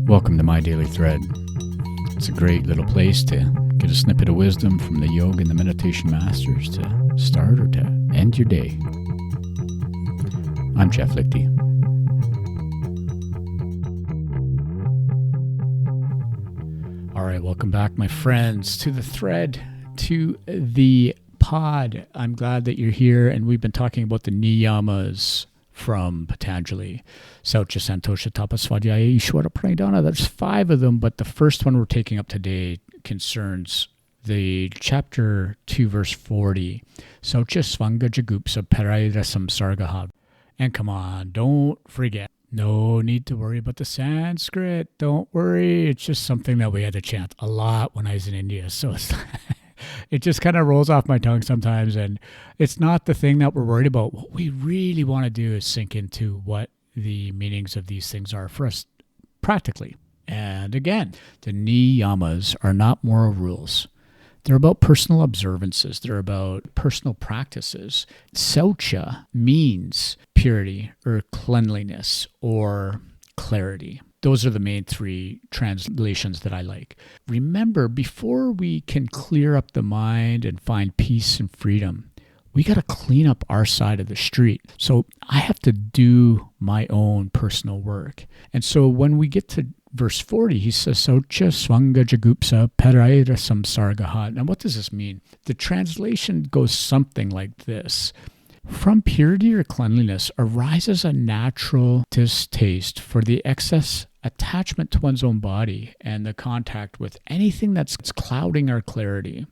Welcome to My Daily Thread. It's a great little place to get a snippet of wisdom from the yoga and the meditation masters to start or to end your day. I'm Jeff Lichty. All right, welcome back, my friends, to the thread, to the pod. I'm glad that you're here, and we've been talking about the niyamas from Patanjali. Śauca, Santosha, Tapa, Svāṅga-jugupsā, Ishvara, Pranidhana. There's 5 of them, but the first one we're taking up today concerns the chapter 2, verse 40. Śauca, svāṅga-jugupsā, parair, asaṁsargaḥ. And come on, don't forget. No need to worry about the Sanskrit. Don't worry. It's just something that we had to chant a lot when I was in India. So it just kind of rolls off my tongue sometimes. And it's not the thing that we're worried about. What we really want to do is sink into what the meanings of these things are for us practically. And again, the niyamas are not moral rules. They're about personal observances. They're about personal practices. Śauca means purity or cleanliness or clarity. Those are the main 3 translations that I like. Remember, before we can clear up the mind and find peace and freedom, we got to clean up our side of the street. So I have to do my own personal work. And so when we get to verse 40, he says, Śauca, svāṅga-jugupsā, parair, asaṁsargaḥ. Now, what does this mean? The translation goes something like this. From purity or cleanliness arises a natural distaste for the excess attachment to one's own body and the contact with anything that's clouding our clarity.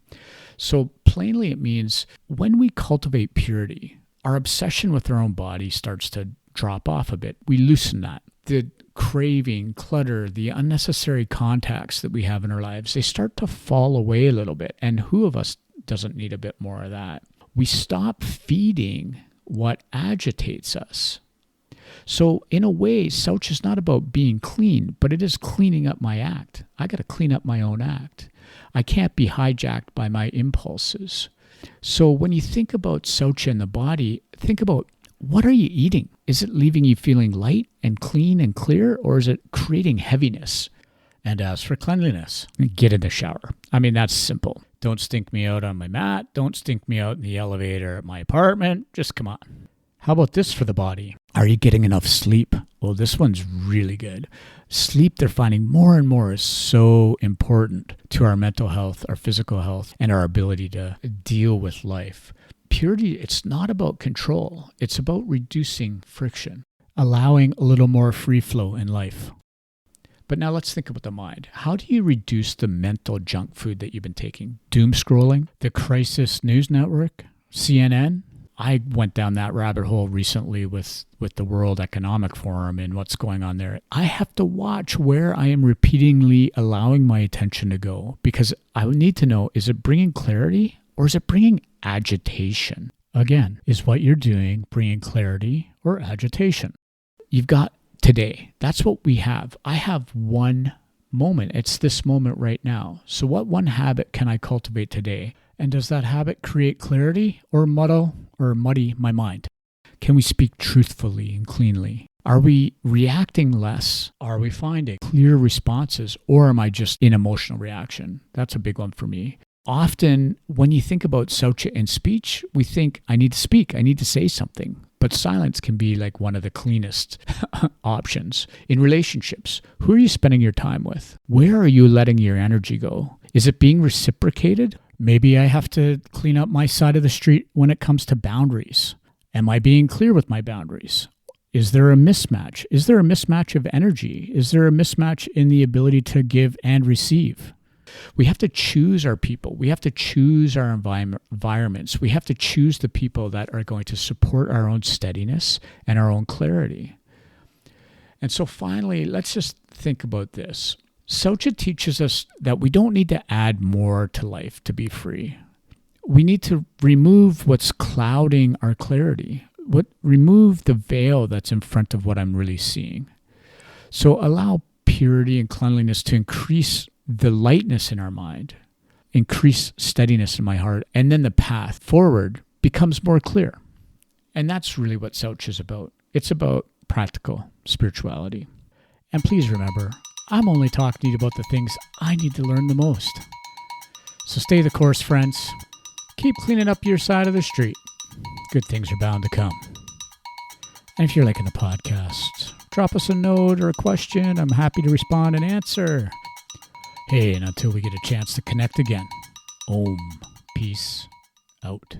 So plainly, it means when we cultivate purity, our obsession with our own body starts to drop off a bit. We loosen that. The craving, clutter, the unnecessary contacts that we have in our lives, they start to fall away a little bit. And who of us doesn't need a bit more of that? We stop feeding what agitates us. So in a way, Śauca is not about being clean, but it is cleaning up my act. I got to clean up my own act. I can't be hijacked by my impulses. So when you think about Śauca in the body, think about, what are you eating? Is it leaving you feeling light and clean and clear, or is it creating heaviness? And as for cleanliness, get in the shower. I mean, that's simple. Don't stink me out on my mat. Don't stink me out in the elevator at my apartment. Just come on. How about this for the body? Are you getting enough sleep? Well, this one's really good. Sleep, they're finding more and more, is so important to our mental health, our physical health, and our ability to deal with life. Purity, it's not about control. It's about reducing friction, allowing a little more free flow in life. But now let's think about the mind. How do you reduce the mental junk food that you've been taking? Doom scrolling, the Crisis News Network, CNN. I went down that rabbit hole recently with the World Economic Forum and what's going on there. I have to watch where I am repeatedly allowing my attention to go, because I would need to know, is it bringing clarity or is it bringing agitation? Again, is what you're doing bringing clarity or agitation? You've got today. That's what we have. I have one moment. It's this moment right now. So what one habit can I cultivate today? And does that habit create clarity or muddy my mind? Can we speak truthfully and cleanly? Are we reacting less? Are we finding clear responses? Or am I just in emotional reaction? That's a big one for me. Often when you think about Śauca in speech, we think, I need to speak, I need to say something. But silence can be like one of the cleanest options. In relationships, who are you spending your time with? Where are you letting your energy go? Is it being reciprocated? Maybe I have to clean up my side of the street when it comes to boundaries. Am I being clear with my boundaries? Is there a mismatch? Is there a mismatch of energy? Is there a mismatch in the ability to give and receive? We have to choose our people. We have to choose our environments. We have to choose the people that are going to support our own steadiness and our own clarity. And so finally, let's just think about this. Śauca teaches us that we don't need to add more to life to be free. We need to remove what's clouding our clarity. Remove the veil that's in front of what I'm really seeing. So allow purity and cleanliness to increase the lightness in our mind, increase steadiness in my heart, and then the path forward becomes more clear. And that's really what Śauca is about. It's about practical spirituality. And please remember, I'm only talking to you about the things I need to learn the most. So stay the course, friends. Keep cleaning up your side of the street. Good things are bound to come. And if you're liking the podcast, drop us a note or a question. I'm happy to respond and answer. Hey, and until we get a chance to connect again, Om. Peace out.